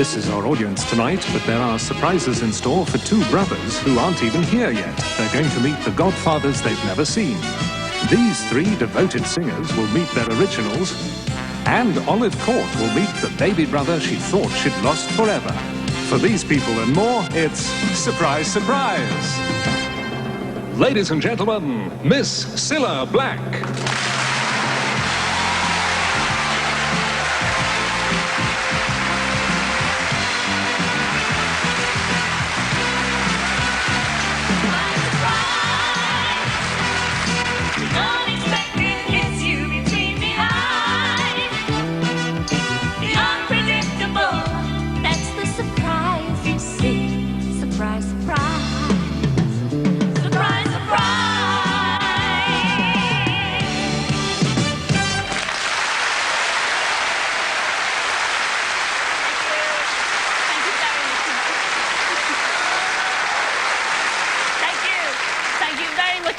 This is our audience tonight, but there are surprises in store for two brothers who aren't even here yet. They're going to meet the godfathers they've never seen. These three devoted singers will meet their originals, and Olive Court will meet the baby brother she thought she'd lost forever. For these people and more, it's Surprise, Surprise! Ladies and gentlemen, Miss Cilla Black.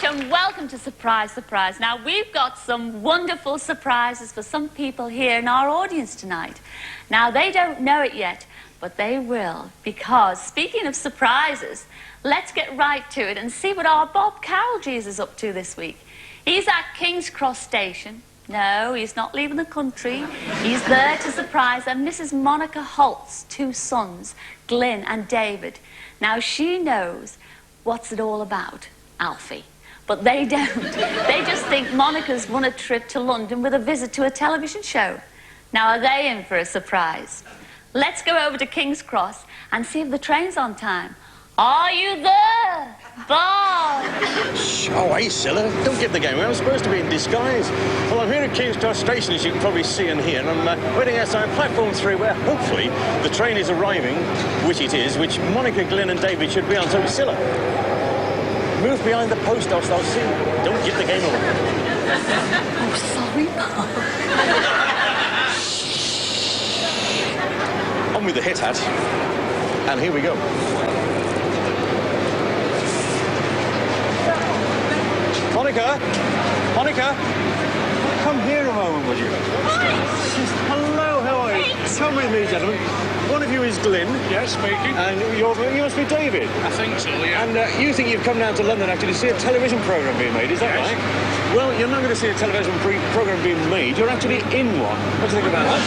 And welcome to Surprise, Surprise. Now, we've got some wonderful surprises for some people here in our audience tonight. Now, they don't know it yet, but they will, because speaking of surprises, let's get right to it and see what our Bob Carroll is up to this week. He's at King's Cross Station. No, he's not leaving the country. He's there to surprise and Mrs. Monica Holt's two sons, Glyn and David. Now, she knows what's it all about, Alfie. But they don't. They just think Monica's won a trip to London with a visit to a television show. Now, are they in for a surprise? Let's go over to King's Cross and see if the train's on time. Are you there, Bob? Oh, hey, Cilla. Don't give the game away. I'm supposed to be in disguise. Well, I'm here at King's Cross Station, as you can probably see and hear, and I'm waiting outside platform 3, where hopefully the train is arriving, which it is, which Monica, Glyn and David should be on. So, Cilla, move behind the post office, I'll see. Don't give the game away. Oh, sorry, Bob. On with the hit hat. And here we go. Monica! Monica! Come here a moment, would you? Hi! Hello, how are you? Thanks. Come with me, gentlemen. One of you is Glyn. Yes, speaking. And you must be David. I think so, yeah. And you think you've come down to London actually to see a television programme being made, is that Yes. right? Well, you're not going to see a television programme being made. You're actually in one. What do you think about that?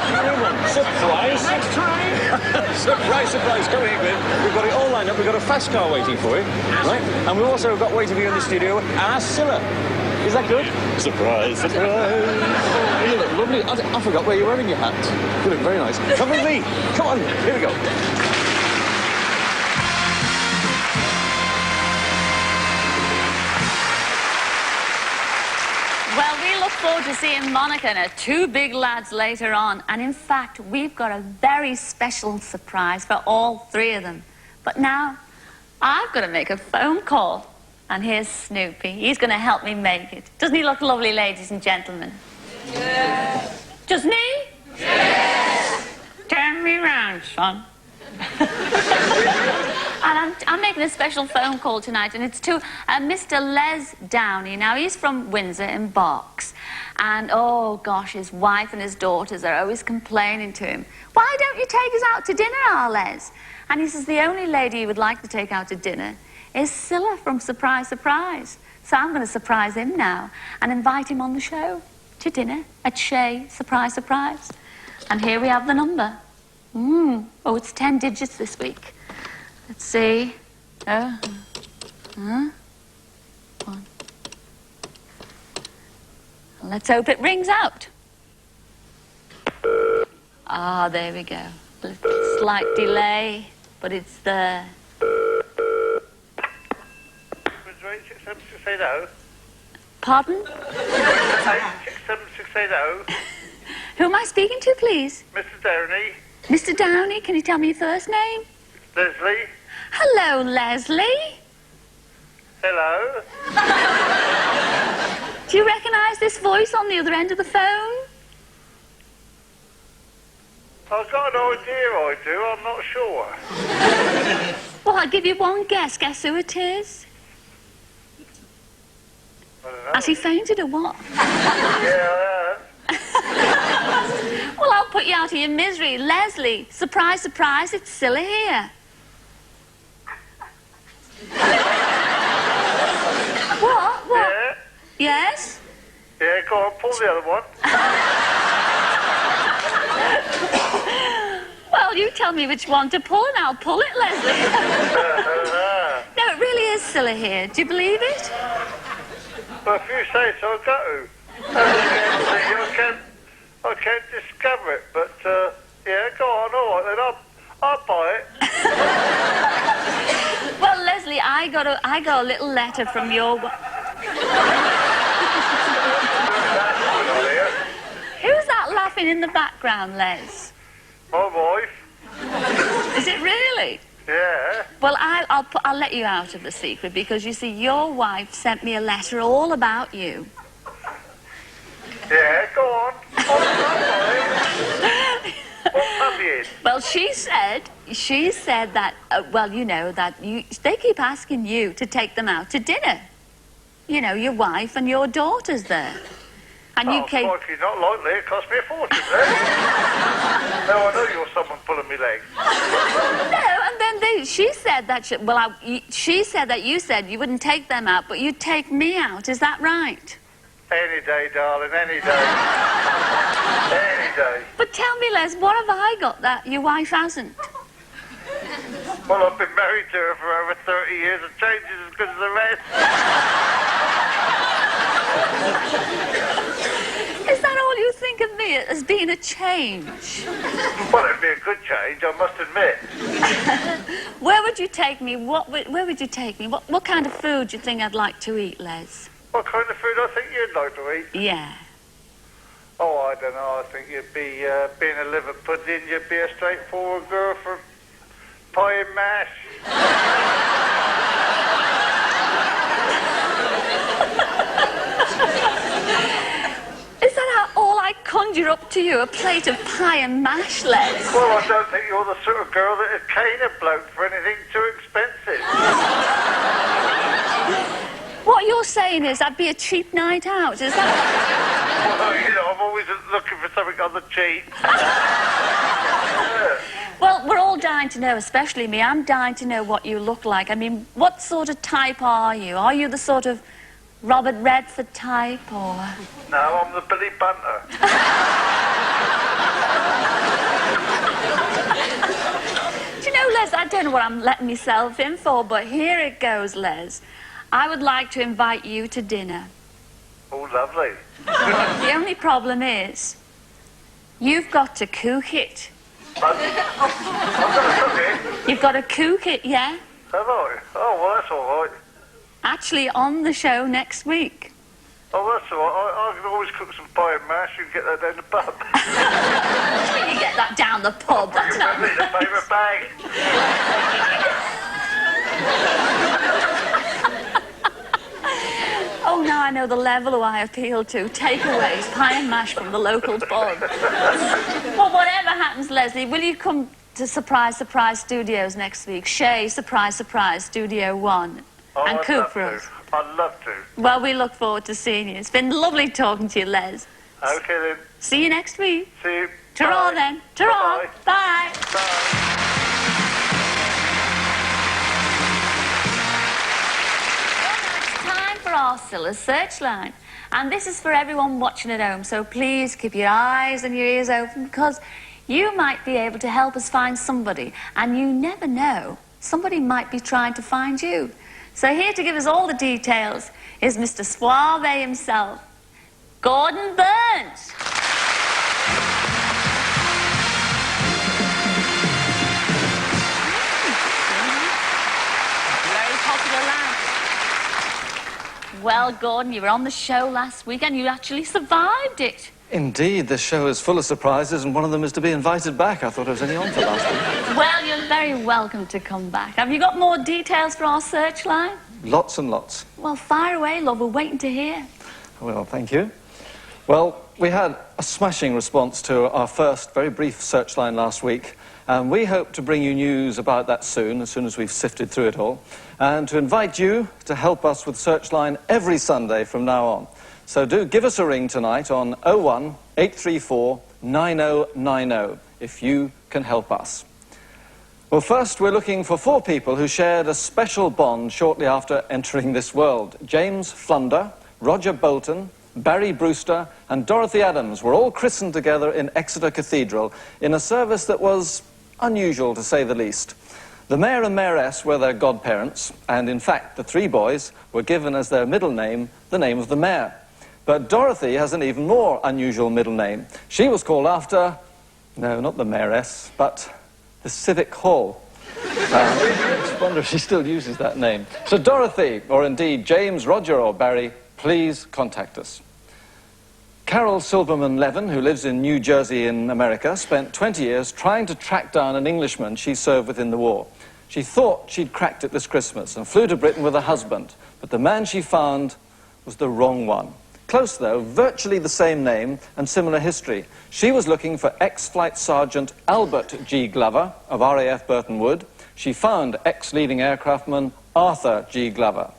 You're in one. Surprise. Next time. Surprise, surprise. Come here, Glyn. We've got it all lined up. We've got a fast car waiting for you. Right? And we've also got waiting for you in the studio, our Cilla. Is that good? Surprise, surprise. You look lovely. I forgot where you're wearing your hat. You look very nice. Come with me. Come on. Here we go. Well, we look forward to seeing Monica and her two big lads later on. And in fact, we've got a very special surprise for all three of them. But now, I've got to make a phone call. And here's Snoopy. He's going to help me make it. Doesn't he look lovely, ladies and gentlemen? Yes. Doesn't he? Yes. Turn me round, son. And I'm making a special phone call tonight, and it's to Mr. Les Downey. Now, he's from Windsor in Berks. And, oh, gosh, his wife and his daughters are always complaining to him. Why don't you take us out to dinner, our Les? And he says the only lady he would like to take out to dinner is Cilla from Surprise, Surprise. So I'm going to surprise him now and invite him on the show to dinner at Shea, Surprise, Surprise. And here we have the number. Oh, it's 10 digits this week. Let's see. One. Let's hope it rings out. Ah, there we go. Slight delay, but it's there. 7680. Pardon? 7680. Who am I speaking to, please? Mr. Downey. Mr. Downey, can you tell me your first name? Leslie. Hello, Leslie. Hello. Do you recognise this voice on the other end of the phone? I've got an idea I do, I'm not sure. Well, I'll give you one guess. Guess who it is? I don't know. Has he fainted or what? Yeah, Well, I'll put you out of your misery. Leslie, surprise, surprise, it's Cilla here. What? Yeah? Yes? Yeah, go on, pull the other one. Well, you tell me which one to pull and I'll pull it, Leslie. No, it really is Cilla here. Do you believe it? Well, if you say so, I've got to. I can't discover it, but, yeah, go on, all right, then I'll buy it. Well, Leslie, I got a little letter from your... Who's that laughing in the background, Les? My wife. Is it really? Yeah. Well, I'll let you out of the secret because, you see, your wife sent me a letter all about you. Yeah, go on. What's happening? Well, she said that, well, you know, that they keep asking you to take them out to dinner. You know, your wife and your daughter's there. And you came... crikey, not likely. It cost me a fortune, eh? Now I know you're someone pulling me legs. No, and then she said that... She said that you said you wouldn't take them out, but you'd take me out. Is that right? Any day, darling, any day. Any day. But tell me, Les, what have I got that your wife hasn't? Well, I've been married to her for over 30 years and changes as good as the rest. Is that all you think of me as being a change? Well, it'd be a good change, I must admit. Where would you take me? Where would you take me? What kind of food do you think I'd like to eat, Les? What kind of food I think you'd like to eat? Yeah. Oh, I don't know. I think you'd be, being a liver pudding, you'd be a straightforward girl for pie and mash. Is that all I conjure up to you? A plate of pie and mash, Les? Well, I don't think you're the sort of girl that would cane a bloke for anything too expensive. What you're saying is I'd be a cheap night out, is that... Well, you know, I'm always looking for something on the cheap. Well, we're all dying to know, especially me. I'm dying to know what you look like. I mean, what sort of type are you? Are you the sort of Robert Redford type, or...? No, I'm the Billy Bunter. Do you know, Les, I don't know what I'm letting myself in for, but here it goes, Les. I would like to invite you to dinner. Oh, lovely. The only problem is, you've got to cook it. I've got to cook it. You've got to cook it, yeah? Have I? Oh, well, that's all right. Actually, on the show next week. Oh, that's all right. I can always cook some pie and mash. You can get that down the pub. You get that down the pub. That's not... Remember the favourite bag. Oh, now I know the level who I appeal to. Takeaways, pie and mash from the local pub. Well, whatever happens, Leslie, will you come to Surprise Surprise Studios next week? Shay, Surprise Surprise Studio 1. Oh, and I'd cook love for to. us. I'd love to. Well, we look forward to seeing you. It's been lovely talking to you, Les. Okay, then. See you next week. See you. Ta-ra, Bye. then. Ta-ra. Bye-bye. Bye. Bye. For our Cilla Searchline. And this is for everyone watching at home, so please keep your eyes and your ears open because you might be able to help us find somebody, and you never know, somebody might be trying to find you. So here to give us all the details is Mr. Suave himself, Gordon Burns. Very popular lad. Well, Gordon, you were on the show last week and you actually survived it. Indeed, this show is full of surprises, and one of them is to be invited back. I thought I was only on for last week. Well, you're very welcome to come back. Have you got more details for our searchline? Lots and lots. Well, fire away, love. We're waiting to hear. Well, thank you. Well, we had a smashing response to our first very brief searchline last week, and we hope to bring you news about that soon as we've sifted through it all, and to invite you to help us with Searchline every Sunday from now on. So do give us a ring tonight on 01 834 9090 if you can help us. Well, first we're looking for 4 people who shared a special bond shortly after entering this world. James Flunder, Roger Bolton, Barry Brewster and Dorothy Adams were all christened together in Exeter Cathedral in a service that was unusual, to say the least. The mayor and mayoress were their godparents, and in fact the 3 boys were given as their middle name the name of the mayor. But Dorothy has an even more unusual middle name. She was called after, no, not the mayoress, but the Civic Hall. I just wonder if she still uses that name. So Dorothy, or indeed James, Roger or Barry, please contact us. Carol Silverman Levin, who lives in New Jersey in America, spent 20 years trying to track down an Englishman she served with in the war. She thought she'd cracked it this Christmas and flew to Britain with her husband, but the man she found was the wrong one. Close, though, virtually the same name and similar history. She was looking for ex-Flight Sergeant Albert G. Glover of RAF Burton Wood. She found ex-leading aircraftman Arthur G. Glover.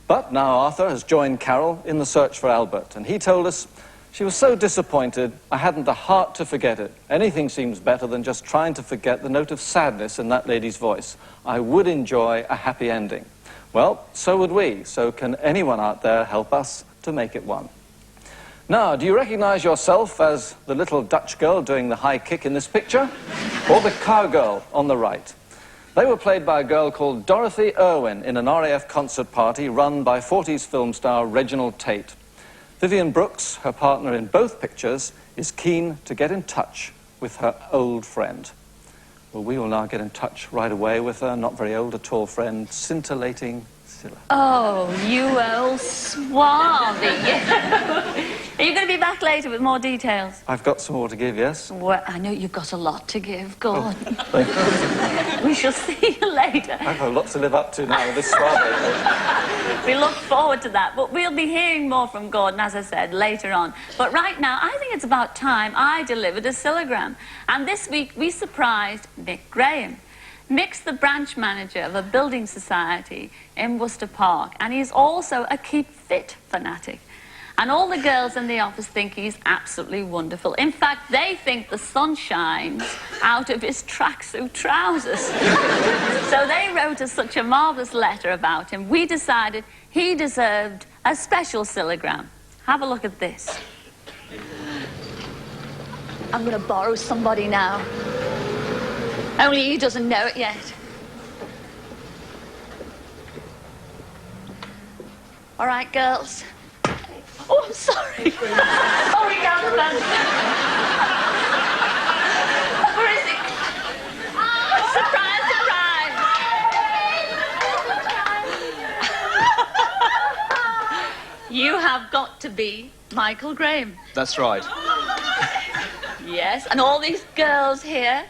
But now Arthur has joined Carol in the search for Albert, and he told us, "She was so disappointed, I hadn't the heart to forget it. Anything seems better than just trying to forget the note of sadness in that lady's voice. I would enjoy a happy ending." Well, so would we. So can anyone out there help us to make it one? Now, do you recognize yourself as the little Dutch girl doing the high kick in this picture? Or the cowgirl on the right? They were played by a girl called Dorothy Irwin in an RAF concert party run by 40s film star Reginald Tate. Vivian Brooks, her partner in both pictures, is keen to get in touch with her old friend. Well, we will now get in touch right away with her not very old, a tall friend, scintillating Cilla. Oh, you old swarthy. Are you going to be back later with more details? I've got some more to give, yes? Well, I know you've got a lot to give. Go on. Thank you. We shall see you later. I've got a lot to live up to now with this suave. We look forward to that. But we'll be hearing more from Gordon, as I said, later on. But right now, I think it's about time I delivered a Cillagram. And this week, we surprised Mick Graham. Mick's the branch manager of a building society in Worcester Park, and he's also a Keep Fit fanatic. And all the girls in the office think he's absolutely wonderful. In fact, they think the sun shines out of his tracksuit trousers. So they wrote us such a marvellous letter about him. We decided he deserved a special Cillagram. Have a look at this. I'm going to borrow somebody now. Only he doesn't know it yet. All right, girls. Oh, I'm sorry. Sorry, Gavin. Where is he? Surprise, surprise. You have got to be Michael Graham. That's right. Yes, and all these girls here,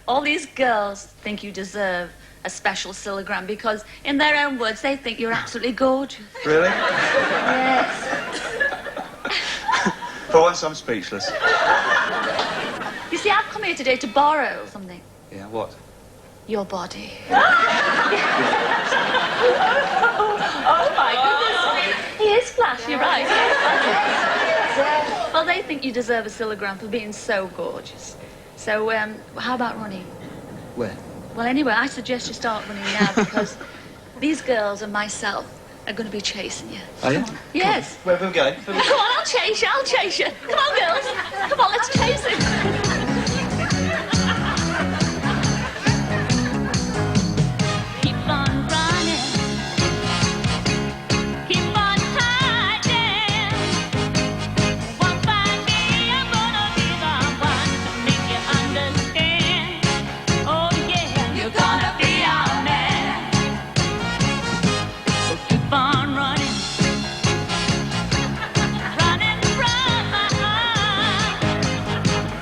all these girls think you deserve a special Cillagram because, in their own words, they think you're absolutely gorgeous. Really? Yes. For once, I'm speechless. You see, I've come here today to borrow something. Yeah, what? Your body. Oh, my goodness. He is flash, you're right. Well, they think you deserve a Cillagram for being so gorgeous. So, how about running? Where? Well, anyway, I suggest you start running now because these girls and myself are going to be chasing you. Are you? Come on. Yes. Where are we going? Come on, I'll chase you, I'll chase you. Come on, girls. Come on, let's chase him. Keep on running. Keep on hiding. Won't find me, I'm gonna be the one to make you understand. Oh, yeah, you're gonna be our man. So keep on running. Running, run.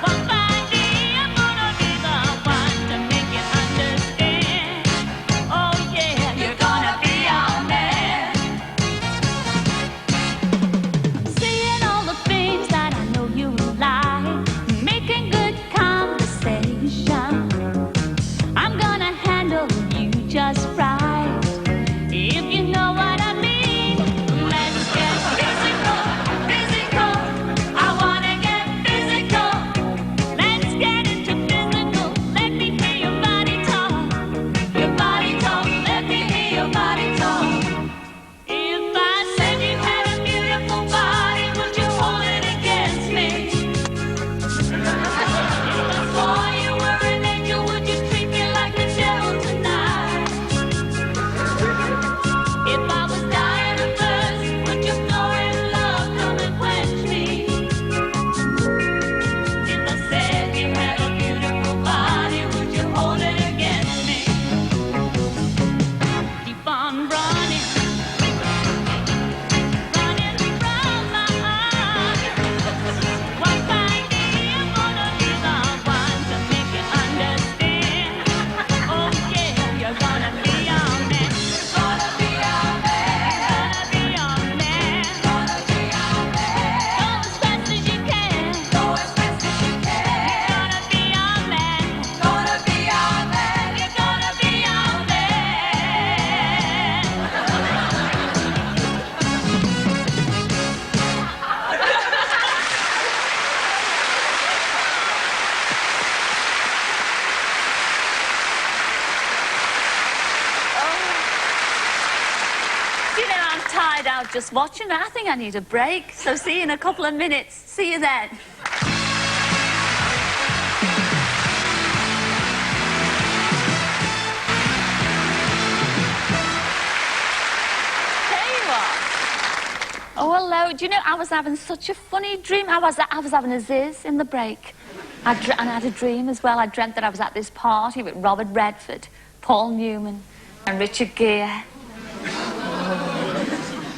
Won't just watching. I think I need a break. So see you in a couple of minutes. See you then. Oh, hello. Do you know, I was having such a funny dream. I was having a ziz in the break. And I had a dream as well. I dreamt that I was at this party with Robert Redford, Paul Newman and Richard Gere.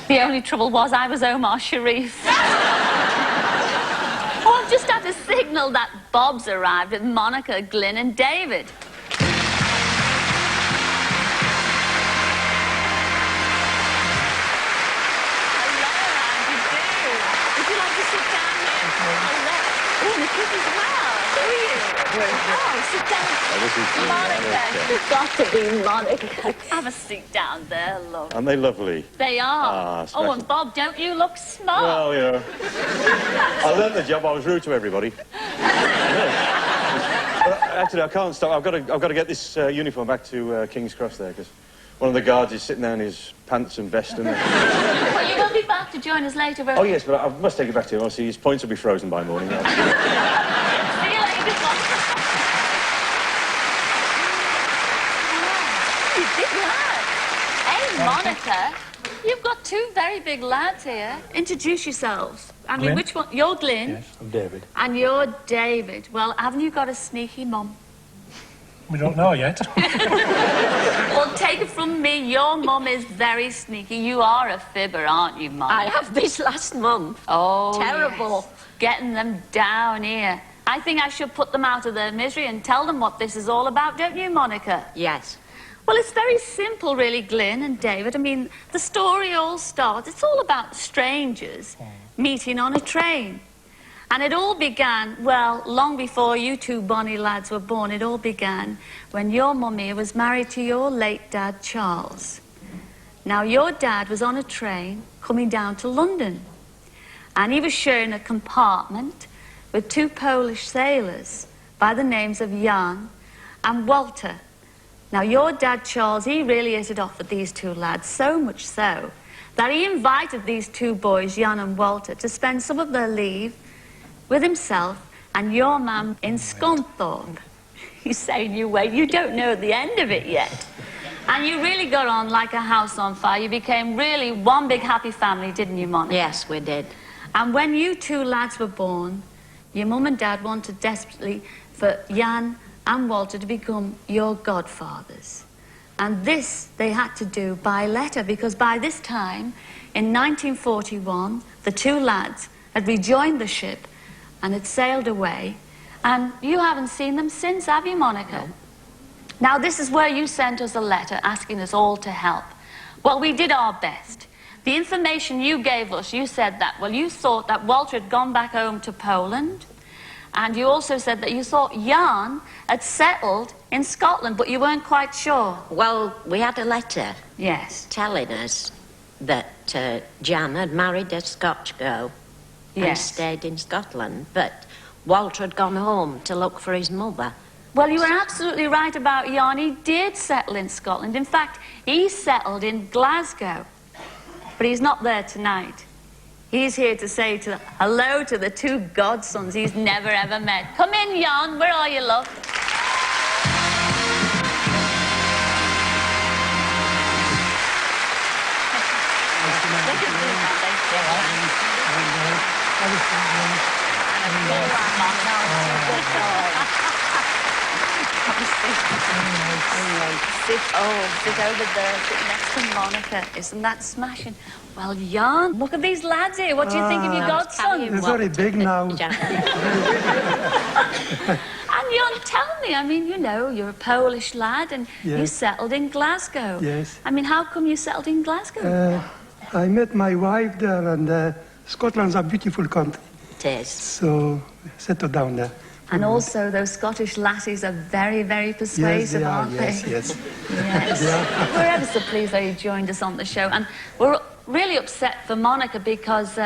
The only trouble was I was Omar Sharif. Oh, I've just had a signal that Bob's arrived with Monica, Glyn and David. Oh, sit down. Monica. It's got to be Monica. Have a seat down there, look. Aren't they lovely? They are. Oh, and Bob, don't you look smart? Well, you know. I learnt the job. I was rude to everybody. But actually, I can't stop. I've got to get this uniform back to King's Cross there, because one of the guards is sitting there in his pants and vest. And Well, you will be back to join us later, won't Oh, you? yes, but I must take it back to him. Obviously, his points will be frozen by morning. See you later, Bob. You big lad. Hey, Monica, you've got two very big lads here. Introduce yourselves. I mean, Glyn? which one? You're Glyn. Yes, I'm David. And you're David. Well, haven't you got a sneaky mum? We don't know yet. Well, take it from me, your mum is very sneaky. You are a fibber, aren't you, Mum? I have this last month. Oh, Terrible. yes. Getting them down here. I think I should put them out of their misery and tell them what this is all about, don't you, Monica? Yes. Well, it's very simple, really, Glyn and David. I mean, the story all starts, it's all about strangers meeting on a train. And it all began, well, long before you two bonny lads were born. It all began when your mummy was married to your late dad, Charles. Now, your dad was on a train coming down to London. And he was sharing a compartment with two Polish sailors by the names of Jan and Walter. Now, your dad, Charles, he really hit it off with these two lads, so much so that he invited these two boys, Jan and Walter, to spend some of their leave with himself and your mum in Scunthorpe. He's saying, you wait, you don't know the end of it yet. And you really got on like a house on fire. You became really one big happy family, didn't you, Monica? Yes, we did. And when you two lads were born, your mum and dad wanted desperately for Jan and Walter to become your godfathers. And this they had to do by letter, because by this time, in 1941, the two lads had rejoined the ship and had sailed away, and you haven't seen them since, have you, Monica? No. Now, this is where you sent us a letter asking us all to help. Well, we did our best. The information you gave us, you said that, well, you thought that Walter had gone back home to Poland, and you also said that you thought Jan had settled in Scotland, but you weren't quite sure. Well, we had a letter Yes. telling us that Jan had married a Scotch girl and Yes. stayed in Scotland, but Walter had gone home to look for his mother. Well, you were absolutely right about Jan. He did settle in Scotland. In fact, he settled in Glasgow. But he's not there tonight. He's here to say hello to the two godsons he's never ever met. Come in, Jan. Where are you, love? Sit over there, sit next to Monica. Isn't that smashing? Well, Jan, look at these lads here. What do you think of your godson? They're They're very big now. And Jan, tell me, I mean, you know, you're a Polish lad and you Yes. settled in Glasgow. Yes. I mean, how come you settled in Glasgow? I met my wife there, and Scotland's a beautiful country, It is. so I settled down there. And also, those Scottish lassies are very, very persuasive, Yes, they are. aren't Yes, they? yes. Yes. We're ever so pleased that you joined us on the show. And we're really upset for Monica because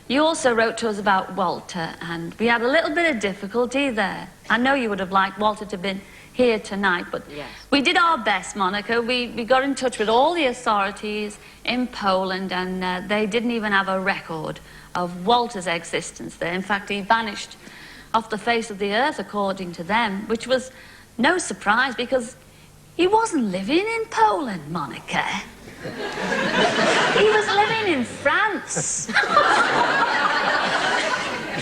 you also wrote to us about Walter, and we had a little bit of difficulty there. I know you would have liked Walter to have been here tonight, but Yes. we did our best, Monica. We got in touch with all the authorities in Poland, and they didn't even have a record of Walter's existence there. In fact, he vanished off the face of the earth, according to them, which was no surprise because he wasn't living in Poland, Monica. He was living in France.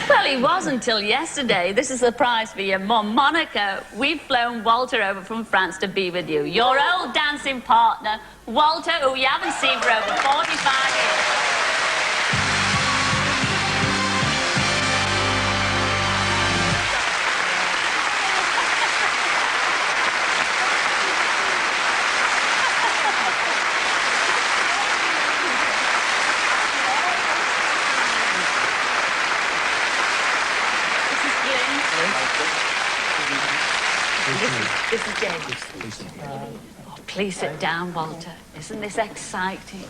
Well, he was until yesterday. This is a surprise for your mum. Monica, we've flown Walter over from France to be with you. Your old dancing partner, Walter, who you haven't seen for over 45 years. This is James. Oh, please sit down, Walter. Isn't this exciting?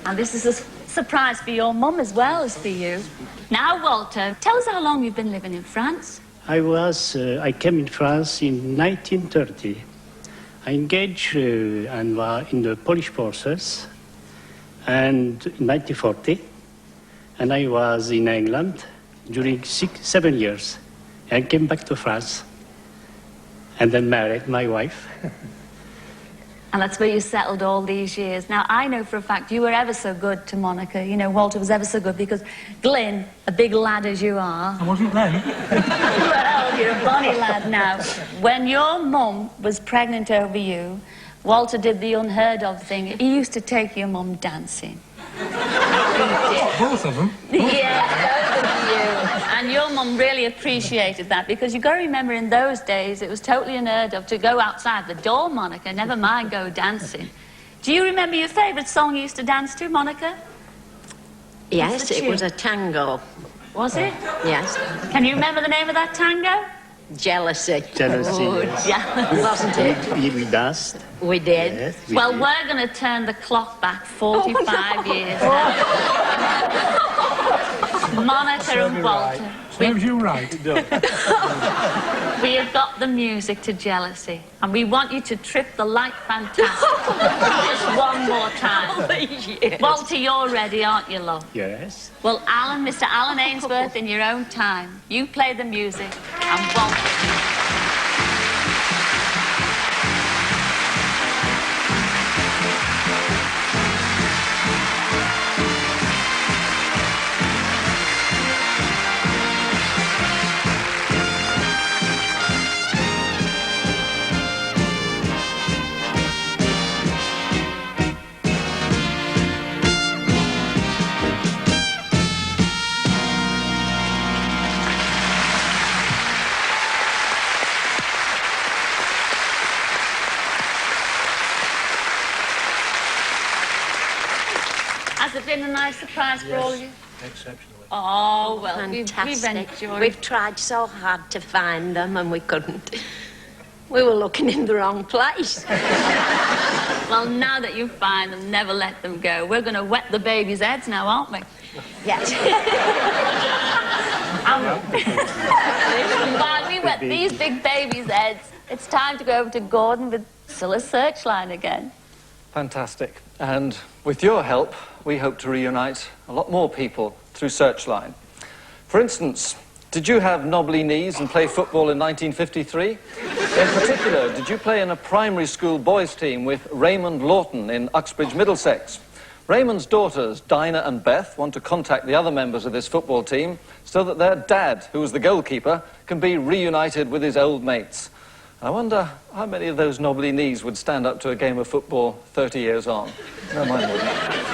And this is a surprise for your mum as well as for you. Now, Walter, tell us how long you've been living in France. I came in France in 1930. I engaged and was in the Polish forces, and in 1940, and I was in England during 7 years, and came back to France. And then married my wife. And that's where you settled all these years. Now, I know for a fact you were ever so good to Monica. You know, Walter was ever so good because Glyn, a big lad as you are... I wasn't then. Well, you're a bonny lad now. When your mum was pregnant over you, Walter did the unheard of thing. He used to take your mum dancing. He did. Both of them? Yeah, both of you. And your mum really appreciated that because you've got to remember in those days it was totally unheard of to go outside the door, Monica, never mind go dancing. Do you remember your favourite song you used to dance to, Monica? Yes, it was a tango. Was it? Yes. Can you remember the name of that tango? Jealousy. Jealousy, Oh, yes. yeah. Wasn't it? We danced. We did. Yes, we Well, did. we're going to turn the clock back 45 years now. Monica and Walter. Serves you right. We have got the music to Jealousy, and we want you to trip the light fantastic. Just one more time. Yes. Walter, you're ready, aren't you, love? Yes. Well, Alan, Mr. Alan Ainsworth, in your own time, you play the music, and Walter... Has it been a nice surprise for all of you? Exceptionally. Oh, well, we've Fantastic. enjoyed... We've tried so hard to find them and we couldn't. We were looking in the wrong place. Well, now that you find them, never let them go. We're going to wet the babies' heads now, aren't we? Yes. And while we wet these big babies' heads, it's time to go over to Gordon with Cilla's Searchline again. Fantastic. And with your help, we hope to reunite a lot more people through Searchline. For instance, did you have knobbly knees and play football in 1953? In particular, did you play in a primary school boys' team with Raymond Lawton in Uxbridge, Middlesex? Raymond's daughters, Dinah and Beth, want to contact the other members of this football team so that their dad, who was the goalkeeper, can be reunited with his old mates. I wonder how many of those knobbly knees would stand up to a game of football 30 years on. No, mine wouldn't.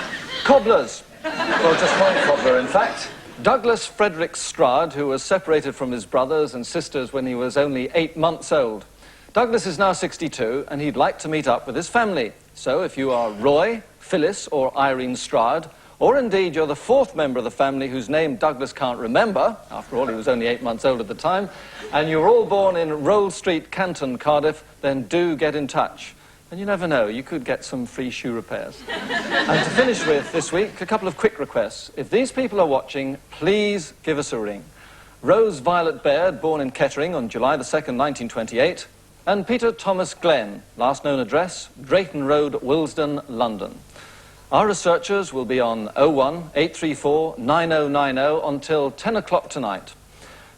Cobblers. Well, just one cobbler, in fact. Douglas Frederick Strad, who was separated from his brothers and sisters when he was only 8 months old. Douglas is now 62, and he'd like to meet up with his family. So if you are Roy, Phyllis, or Irene Strad, or indeed you're the fourth member of the family whose name Douglas can't remember, after all, he was only 8 months old at the time, and you're all born in Roll Street, Canton, Cardiff, then do get in touch. And you never know, you could get some free shoe repairs. And to finish with this week, a couple of quick requests. If these people are watching, please give us a ring. Rose Violet Baird, born in Kettering on July the 2nd, 1928, and Peter Thomas Glenn, last known address, Drayton Road, Willesden, London. Our researchers will be on 01834 9090 until 10 o'clock tonight.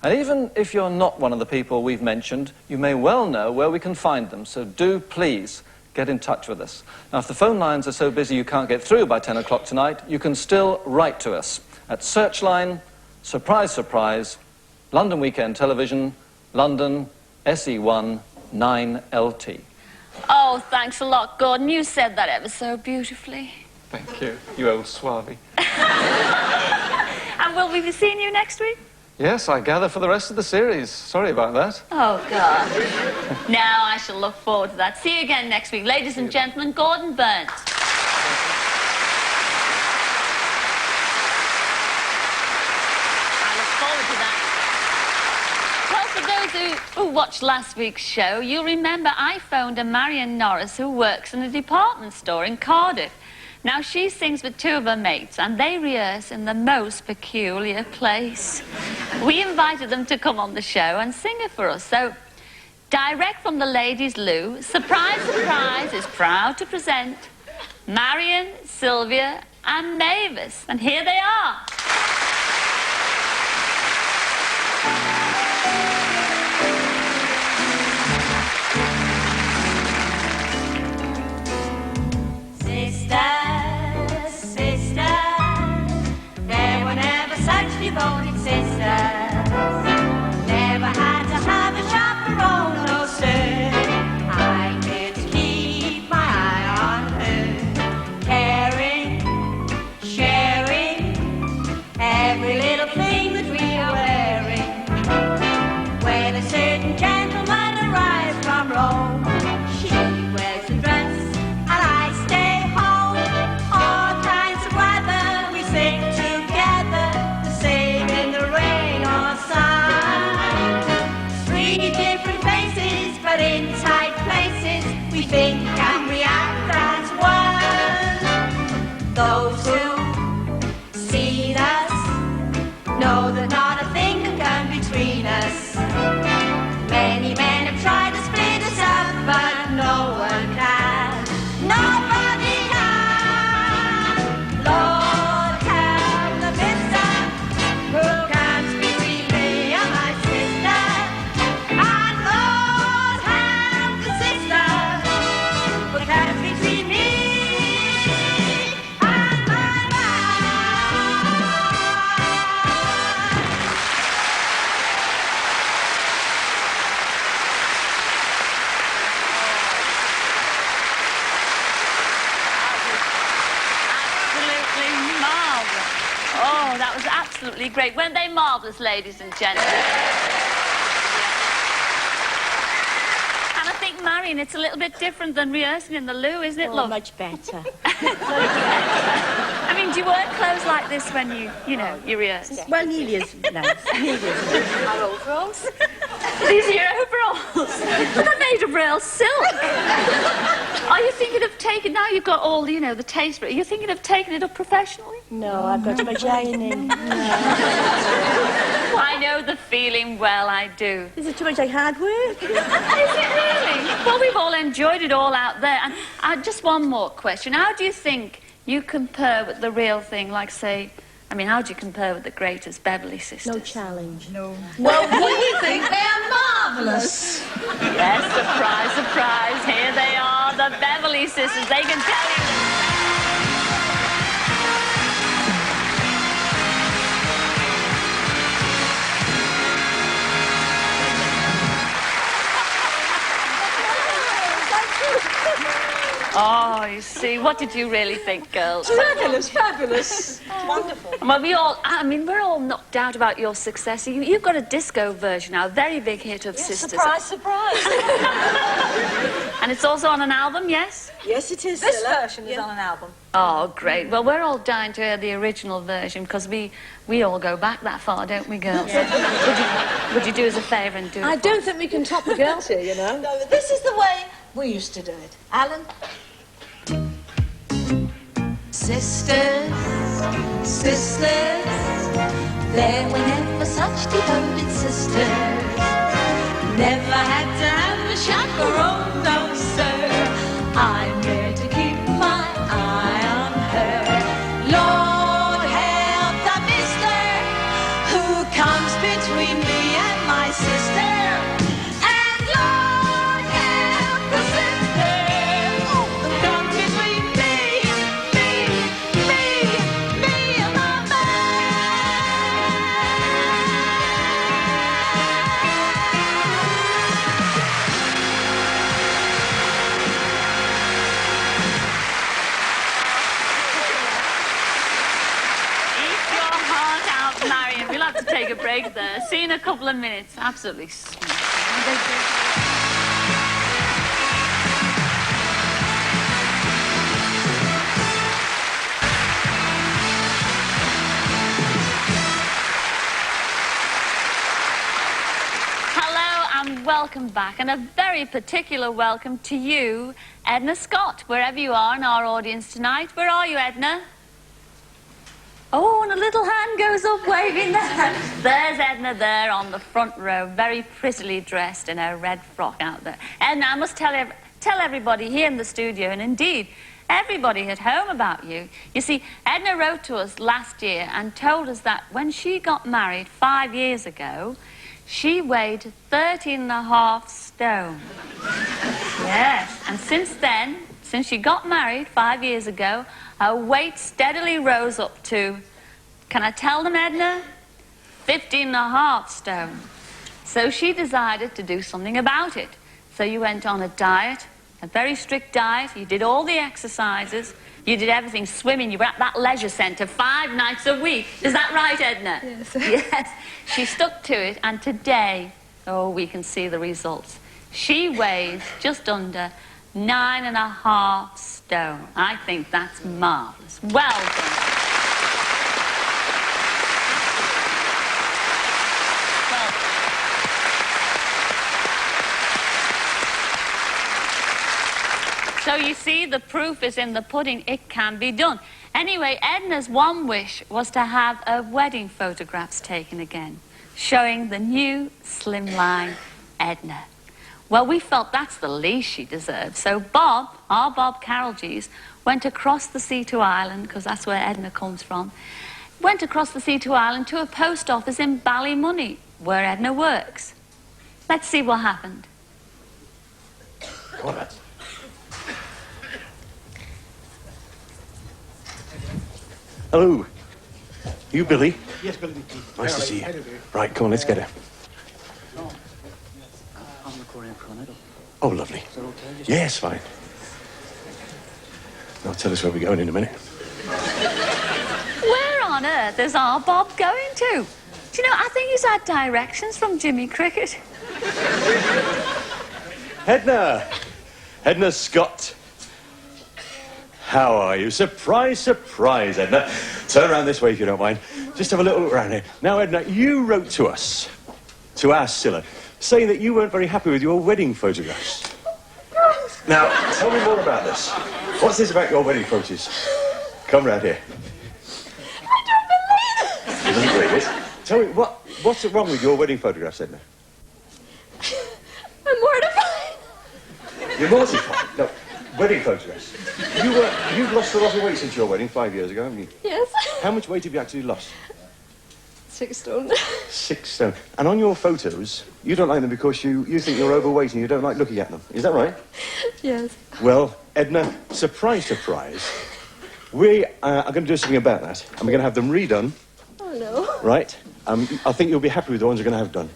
And even if you're not one of the people we've mentioned, you may well know where we can find them, so do please get in touch with us. Now, if the phone lines are so busy you can't get through by 10 o'clock tonight, you can still write to us at Searchline, Surprise Surprise, London Weekend Television, London, SE1 9LT. Oh, thanks a lot, Gordon. You said that ever so beautifully. Thank you, you old swabby. And will we be seeing you next week? Yes, I gather for the rest of the series. Sorry about that. Oh, God. Now I shall look forward to that. See you again next week. Ladies and gentlemen, Gordon Burns. I look forward to that. Well, for those who watched last week's show, you'll remember I phoned a Marion Norris who works in a department store in Cardiff. Now, she sings with two of her mates, and they rehearse in the most peculiar place. We invited them to come on the show and sing it for us. So, direct from the ladies' loo, Surprise Surprise is proud to present Marion, Sylvia, and Mavis. And here they are. Devoted sisters, never had to have a chaperone, no sir. I did keep my eye on her, caring, sharing every little thing that we are wearing. When a certain gentleman arrives from Rome, she wears a dress and I stay home. All kinds of weather we sing together, in the rain or sun. Three different faces, but in tight places, we think and react as one. Those who see us know that not a thing can come between us. Many men have tried to split us up, but no one can. Nobody can. Lord, help the mister who comes between me and my sister, and Lord help the sister who comes between me and my Absolutely marvellous. Oh, that was absolutely great. Weren't they marvellous, ladies and gentlemen? And I think, Marion, it's a little bit different than rehearsing in the loo, isn't it, love? Much better. I mean, do you wear clothes like this when you rehearse? Well, nearly as nice. Our overalls? These are your overalls? But they're made of real silk. Are you thinking of taking, now you've got all, the taste for it, are you thinking of taking it up professionally? No, I've got my shining. No. I know the feeling well, I do. Is it too much like hard work? Is it really? Well, we've all enjoyed it all out there. And just one more question. How do you think you compare with the real thing, like, say, how do you compare with the greatest Beverly Sisters? No challenge. No. Well, we think they're marvellous. Yes, surprise, surprise. Here they are, the Beverly Sisters. They can tell you. Oh, you see, what did you really think, girls? Fabulous, fabulous. Wonderful. Well, we're all knocked out about your success. You've got a disco version now, a very big hit of Sisters. Surprise, surprise. And it's also on an album, yes? Yes, it is. This version is on an album. Oh, great. Well, we're all dying to hear the original version because we all go back that far, don't we, girls? Yeah. Would you do us a favour and do it? I don't think we can top the girls here, No, this is the way we used to do it. Alan? Sisters, sisters, there were never such devoted sisters. Never had to have a chaperone, no sir. I'm there to keep my eye on her. Lord help the mister who comes between me and my sister. And Lord help the sister who comes between me and my Marion, we'll have to take a break there. See you in a couple of minutes. Absolutely smashing. Hello and welcome back, and a very particular welcome to you, Edna Scott, wherever you are in our audience tonight. Where are you, Edna? Oh, and a little hand goes up waving there. There's Edna there on the front row, very prettily dressed in her red frock out there. Edna, I must tell everybody here in the studio, and indeed everybody at home, about you. You see, Edna wrote to us last year and told us that when she got married 5 years ago, she weighed 13.5 stone. Yes, and since then, since she got married 5 years ago, her weight steadily rose up to, can I tell them, Edna? 15.5 stone. So she decided to do something about it. So you went on a diet, a very strict diet. You did all the exercises. You did everything, swimming. You were at that leisure centre 5 nights a week. Is that right, Edna? Yes. Yes. She stuck to it, and today, oh, we can see the results. She weighs just under 9.5 stone. I think that's marvellous. Well done. So you see, the proof is in the pudding. It can be done. Anyway, Edna's one wish was to have her wedding photographs taken again, showing the new slimline Edna. Well, we felt that's the least she deserved. So Bob, our Bob Carolgees, went across the sea to Ireland, because that's where Edna comes from, went across the sea to Ireland to a post office in Ballymoney, where Edna works. Let's see what happened. Come on, lads. Hello. You Billy? Yes, Billy. Nice to see you. Right, come on, let's get her. I'm recording for an idol. Oh, lovely. Is that okay? Yes, fine. Now tell us where we're going in a minute. Where on earth is our Bob going to? Do you know, I think he's had directions from Jimmy Cricket. Edna! Edna Scott. How are you? Surprise, surprise, Edna. Turn around this way if you don't mind. Just have a little look around here. Now, Edna, you wrote to us, to our Cilla, saying that you weren't very happy with your wedding photographs. Now, tell me more about this. What's this about your wedding photos? Come round here. I don't believe it. You doesn't believe it? Tell me, what's wrong with your wedding photographs, Edna? I'm mortified. You're mortified? No, wedding photographs. You've lost a lot of weight since your wedding 5 years ago, haven't you? Yes. How much weight have you actually lost? 6 stone. 6 stone. And on your photos, you don't like them because you think you're overweight and you don't like looking at them. Is that right? Yes. Well, Edna, surprise, surprise. We are going to do something about that. And we're going to have them redone. Oh, no. Right? I think you'll be happy with the ones we're going to have done.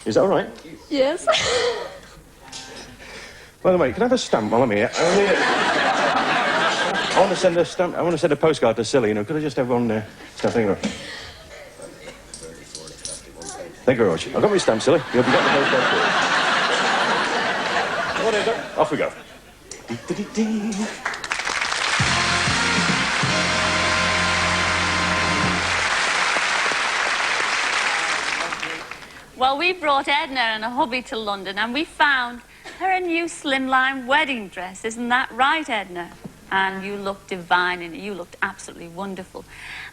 Is that all right? Yes. By the way, can I have a stamp while I'm here? I want to send a stamp. I want to send a postcard to Cilla, you know. Could I just have one stamp? Thank you very much. Thank you very much. I've got my stamp, Cilla. You'll be getting the postcard too. What is it? Off we go. Dee-dee-dee-dee. Well, we brought Edna and a hubby to London, and we found her a new slimline wedding dress. Isn't that right, Edna? And you looked divine in it. You looked absolutely wonderful.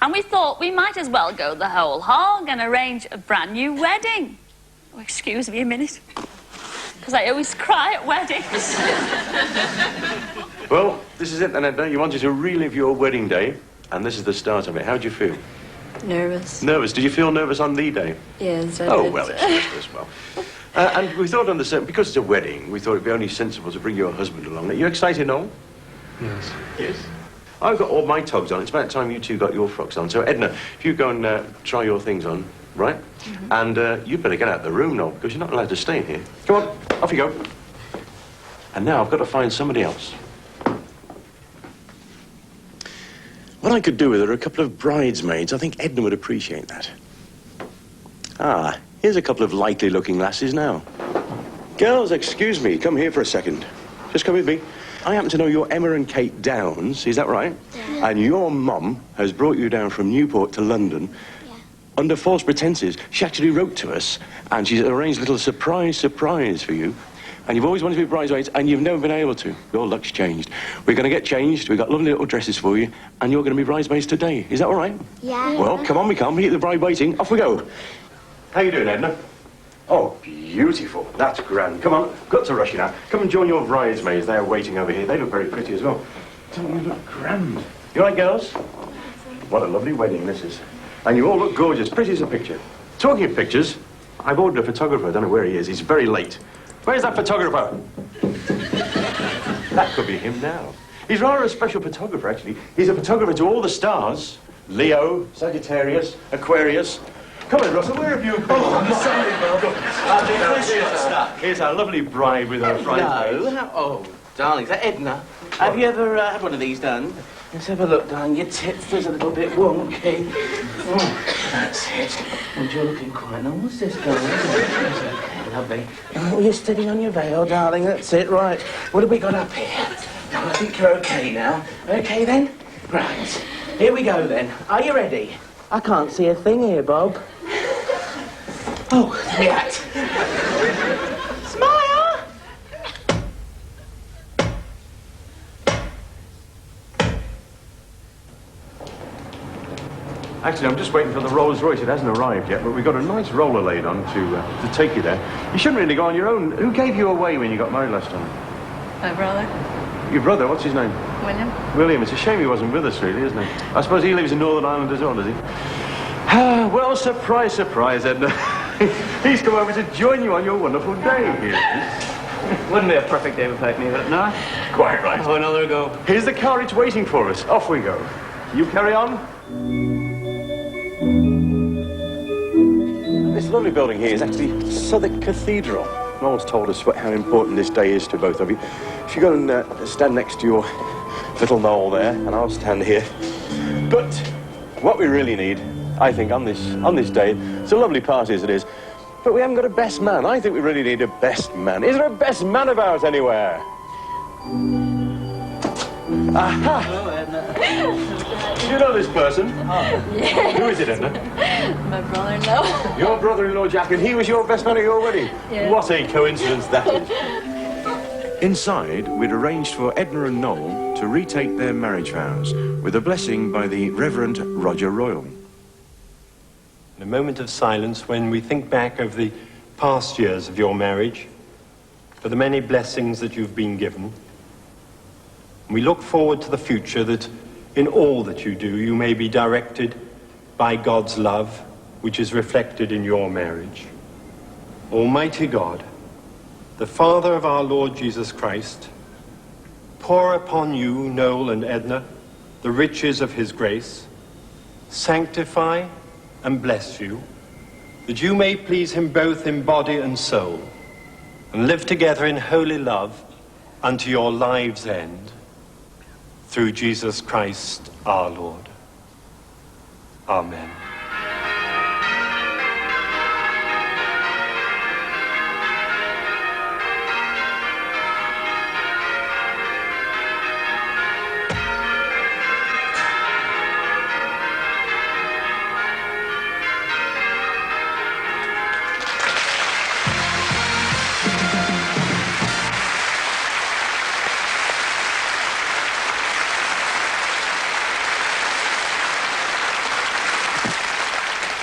And we thought we might as well go the whole hog and arrange a brand new wedding. Oh, excuse me a minute. Because I always cry at weddings. Well, this is it then, Edna. You wanted to relive your wedding day, and this is the start of it. How did you feel? Nervous. Nervous? Did you feel nervous on the day? Yes, I Oh, did. well, it's just as well. And we thought on the set, because it's a wedding, we thought it'd be only sensible to bring your husband along. Are you excited, Noel? Yes. Yes. I've got all my togs on. It's about time you two got your frocks on. So, Edna, if you go and try your things on, right? And you better get out of the room, Noel, because you're not allowed to stay in here. Come on, off you go. And now I've got to find somebody else. What I could do with her are a couple of bridesmaids. I think Edna would appreciate that. Ah, here's a couple of likely-looking lasses now. Girls, excuse me, come here for a second. Just come with me. I happen to know you're Emma and Kate Downs, is that right? Yeah. And your mum has brought you down from Newport to London under false pretenses. She actually wrote to us, and she's arranged a little surprise for you. And you've always wanted to be bridesmaids, and you've never been able to. Your luck's changed. We're going to get changed. We've got lovely little dresses for you, and you're going to be bridesmaids today. Is that all right? Yeah. Well, come on, we can't keep the bride waiting. Off we go. How you doing, Edna? Oh, beautiful. That's grand. Come on, got to rush you now. Come and join your bridesmaids. They're waiting over here. They look very pretty as well. Don't you look grand? You all right, girls? What a lovely wedding this is. And you all look gorgeous, pretty as a picture. Talking of pictures, I've ordered a photographer. I don't know where he is. He's very late. Where's that photographer? That could be him now. He's rather a special photographer, actually. He's a photographer to all the stars. Leo, Sagittarius, Aquarius. Come on, Russell, where have you been? Oh, I'm sorry, Bob. Here's our lovely bride with her bridesmaids. No. Oh, darling, is that Edna? Have you ever had one of these done? Let's have a look, darling. Your tits is a little bit wonky. Oh, that's it. And you're looking quite nice. What's this, darling? Okay, lovely. Oh, you're steady on your veil, darling. That's it, right. What have we got up here? Oh, I think you're okay now. Okay, then? Right. Here we go, then. Are you ready? I can't see a thing here, Bob. Oh, the act. Smile! Actually, I'm just waiting for the Rolls Royce. It hasn't arrived yet, but we've got a nice roller laid on to take you there. You shouldn't really go on your own. Who gave you away when you got married last time? My brother, Your brother, what's his name? William. William. It's a shame he wasn't with us, really, isn't it? I suppose he lives in Northern Ireland as well, does he? Well, surprise, surprise, Edna. He's come over to join you on your wonderful day here. Wouldn't be a perfect day without me, would it, no? Quite right. Oh, another go. Here's the car, it's waiting for us. Off we go. You carry on. This lovely building here is actually Southwark Cathedral. Noel's told us how important this day is to both of you. If you go and stand next to your little Noel there, and I'll stand here. But what we really need, I think, on this day, it's a lovely party as it is, but we haven't got a best man. I think we really need a best man. Is there a best man about anywhere? Aha! Oh, Edna. Do you know this person? Yes. Who is it, Edna? My brother-in-law. Your brother-in-law, Jack, and he was your best man at your wedding? Yeah. What a coincidence that is. Inside, we'd arranged for Edna and Noel to retake their marriage vows with a blessing by the Reverend Roger Royal. In a moment of silence, when we think back of the past years of your marriage, for the many blessings that you've been given, we look forward to the future, that in all that you do, you may be directed by God's love, which is reflected in your marriage. Almighty God, the Father of our Lord Jesus Christ, pour upon you, Noel and Edna, the riches of his grace, sanctify and bless you, that you may please him both in body and soul, and live together in holy love unto your lives' end, through Jesus Christ our Lord. Amen.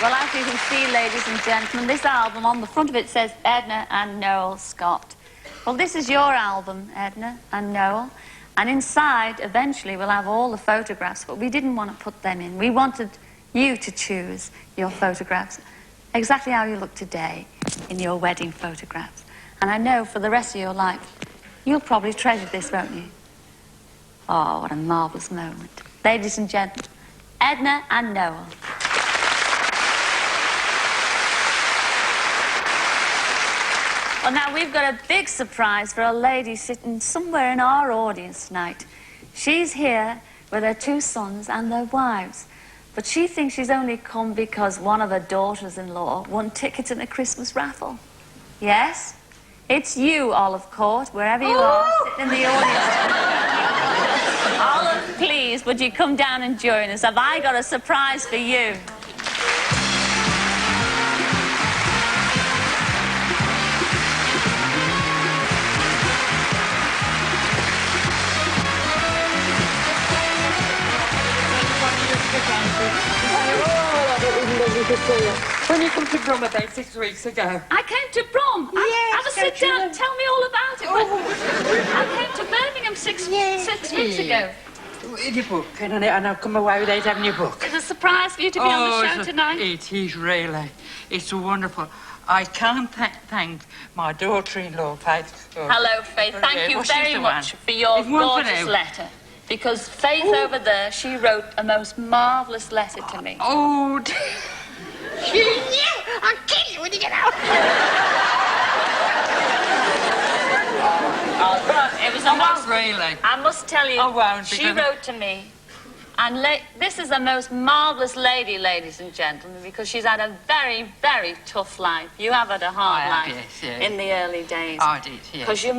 Well, as you can see, ladies and gentlemen, this album, on the front of it says Edna and Noel Scott. Well, this is your album, Edna and Noel. And inside, eventually, we'll have all the photographs, but we didn't want to put them in. We wanted you to choose your photographs, exactly how you look today in your wedding photographs. And I know for the rest of your life, you'll probably treasure this, won't you? Oh, what a marvellous moment. Ladies and gentlemen, Edna and Noel. Well, now we've got a big surprise for a lady sitting somewhere in our audience tonight. She's here with her 2 sons and their wives. But she thinks she's only come because one of her daughters-in-law won tickets in a Christmas raffle. Yes? It's you, Olive Court, wherever you are, sitting in the audience. Olive, please, would you come down and join us? Have I got a surprise for you? When you come to Brum about 6 weeks ago. I came to Brum. Yes, have a sit down. Tell me all about it. I came to Birmingham six weeks ago. In your book, and I've come away without having your book. It's a surprise for you to be on the show tonight. It is really. It's wonderful. I can't thank my daughter-in-law, Faith. Hello, Faith. Thank you very much for your gorgeous letter. Because Faith over there, she wrote a most marvellous letter to me. Oh, dear. I'll kill you when you get out. It was a most... really. I must tell you, she wrote to me, and this is the most marvellous lady, ladies and gentlemen, because she's had a very, very tough life. You have had a hard life in the early days. I did, yes. Because your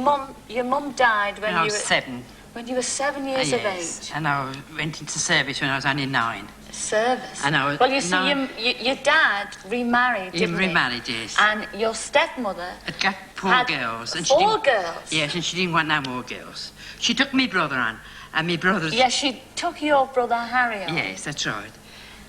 mum died when I you was were... 7. When you were 7 years of age. And I went into service when I was only 9. Service? And I was well, you see, your dad remarried, didn't he? He remarried, yes. And your stepmother had got 4 girls. And four girls? Yes, and she didn't want no more girls. She took me brother on, and me brother's... Yes, she took your brother Harry on. Yes, that's right.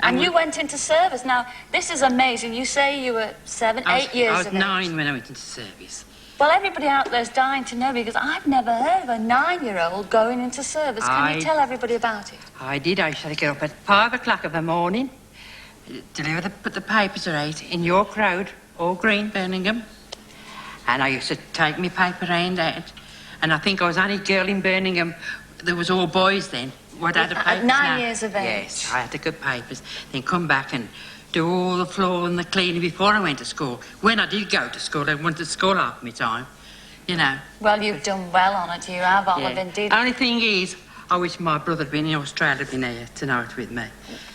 And you went into service. Now, this is amazing. You say you were 7, 8 years of age. I was 9 when I went into service. Well, everybody out there's dying to know, because I've never heard of a 9-year-old going into service. Can you tell everybody about it? I did. I used to get up at 5 o'clock of the morning, put the papers right in York Road, All Green, Birmingham. And I used to take my paper round out. And I think I was the only girl in Birmingham. There was all boys then. What had the papers at 9 years of age? Yes, I had to get papers. Then come back and do all the floor and the cleaning before I went to school. When I did go to school, I went to school half my time, you know. Well, you've done well on it, you have, Olive, indeed. Only thing is, I wish my brother had been in Australia, been here tonight with me.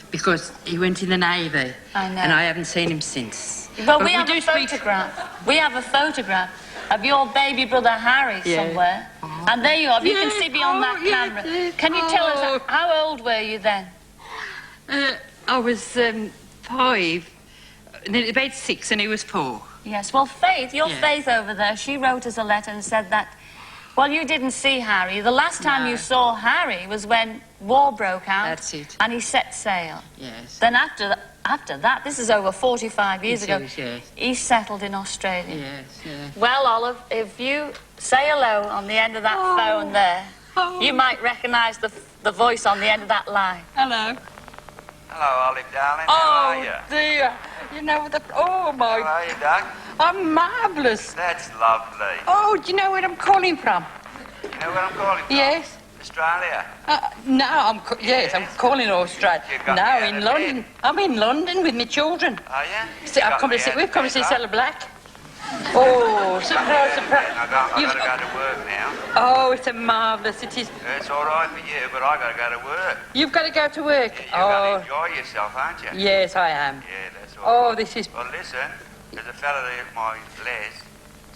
Because he went in the Navy. I know. And I haven't seen him since. Well, we have a photograph. We have a photograph of your baby brother Harry somewhere. And there you are. You can see beyond that camera. Can you tell us, how old were you then? I was 5, about 6, and he was 4. Yes, well, Faith, your Faith over there, she wrote us a letter and said that, well, you didn't see Harry. The last time you saw Harry was when war broke out. That's it. And he set sail. Yes. Then after that, this is over 45 years ago, yes. he settled in Australia. Yes, yes. Well, Olive, if you say hello on the end of that phone there, you might recognise the voice on the end of that line. Hello. Hello, Olive, darling. How are you? Dear. You know, How are you, Doug? I'm marvellous. That's lovely. Oh, do you know where I'm calling from? You know where I'm calling from? Yes. Australia. No, I'm calling Australia. No, in London. I'm in London with my children. Are you? We've come to see Cilla Black. Oh, surprise, surprise. I've got to go to work now. Oh, it's a marvellous. It is. It's all right for you, but I've got to go to work. You've got to go to work. You've got to enjoy yourself, aren't you? Yes, I am. Yeah, that's all right. Oh, this is... Well, listen, there's a fella there, my Les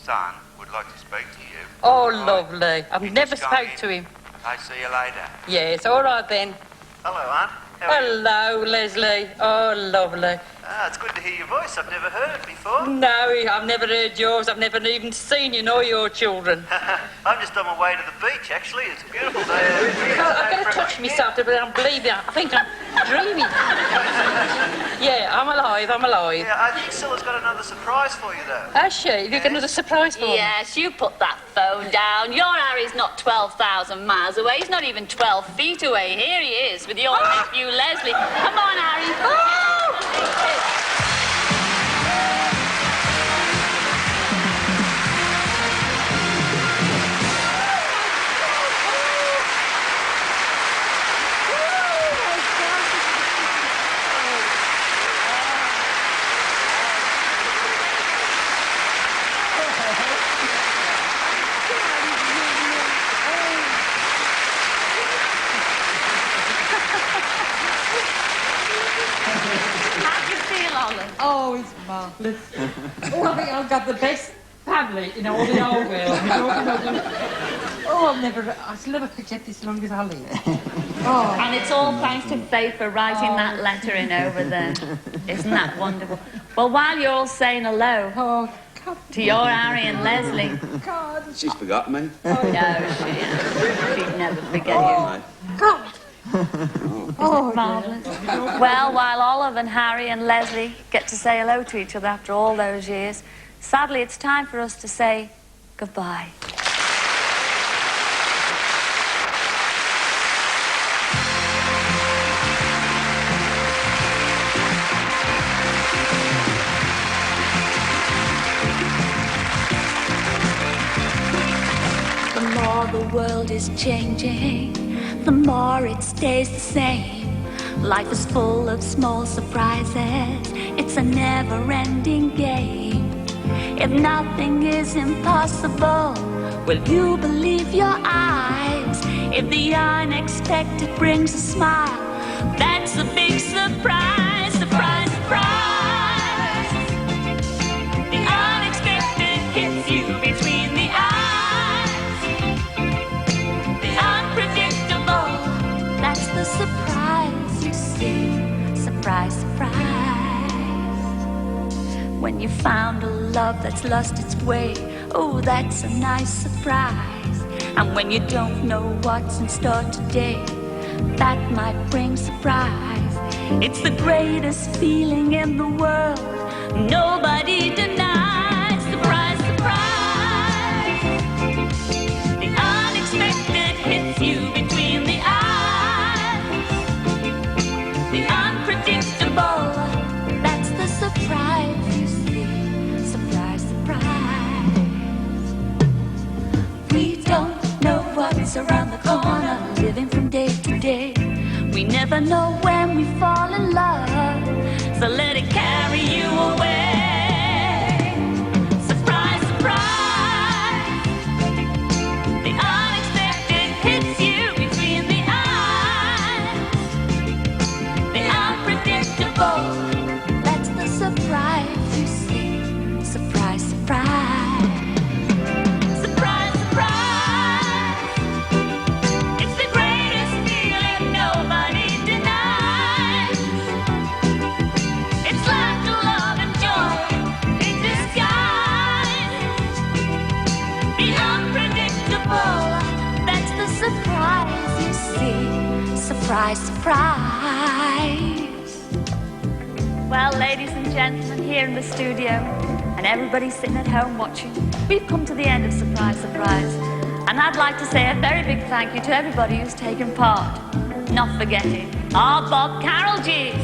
son, would like to speak to you. Oh, lovely. I've never spoke to him. I'll see you later. Yes, all right then. Hello, Aunt. Hello, Leslie. Oh, lovely. Ah, it's good to hear your voice. I've never heard it before. No, I've never heard yours. I've never even seen you nor your children. I'm just on my way to the beach, actually. It's a beautiful day. I've got to touch myself to believe it. I think I'm dreaming. Yeah, I'm alive. Yeah, I think Cilla's got another surprise for you, though. Has she? You got another surprise for me? Yes, you put that phone down. Your Harry's not 12,000 miles away. He's not even 12 feet away. Here he is with your nephew, Leslie. Come on, Harry. Oh, it's marvellous. Oh, I think I've got the best family in all the whole world. I'll never forget this long as I live. Oh. And it's all thanks to Faith for writing that letter in over there. Isn't that wonderful? Well, while you're all saying hello to your Harry and Leslie. God. She's forgotten me. No, she'd never forget you. God. Oh, marvellous. Well, while Olive and Harry and Leslie get to say hello to each other after all those years, sadly it's time for us to say goodbye. The more the world is changing, the more it stays the same. Life is full of small surprises. It's a never-ending game. If nothing is impossible, will you believe your eyes? If the unexpected brings a smile, that's a big surprise, surprise, surprise. The unexpected hits you between the eyes. The unpredictable, that's the surprise you see. Surprise, surprise. When you found a love that's lost its way, oh, that's a nice surprise. And when you don't know what's in store today, that might bring surprise. It's the greatest feeling in the world, nobody denies. Surprise, surprise. The unexpected hits you between the eyes. The unpredictable, that's the surprise you see. Surprise, surprise. We don't know what's around the corner, living from day to day. We never know when we fall in love, so let it carry you away. Surprise, surprise. The unexpected hits you between the eyes. The unpredictable, that's the surprise you see. Surprise, surprise. Surprise, surprise. It's the greatest feeling nobody denies. It's laughter, love, and joy in disguise. The unpredictable, that's the surprise you see. Surprise, surprise. Well, ladies and gentlemen, here in the studio, and everybody sitting at home watching, we've come to the end of Surprise, Surprise. And I'd like to say a very big thank you to everybody who's taken part, not forgetting our Bob Carroll G's.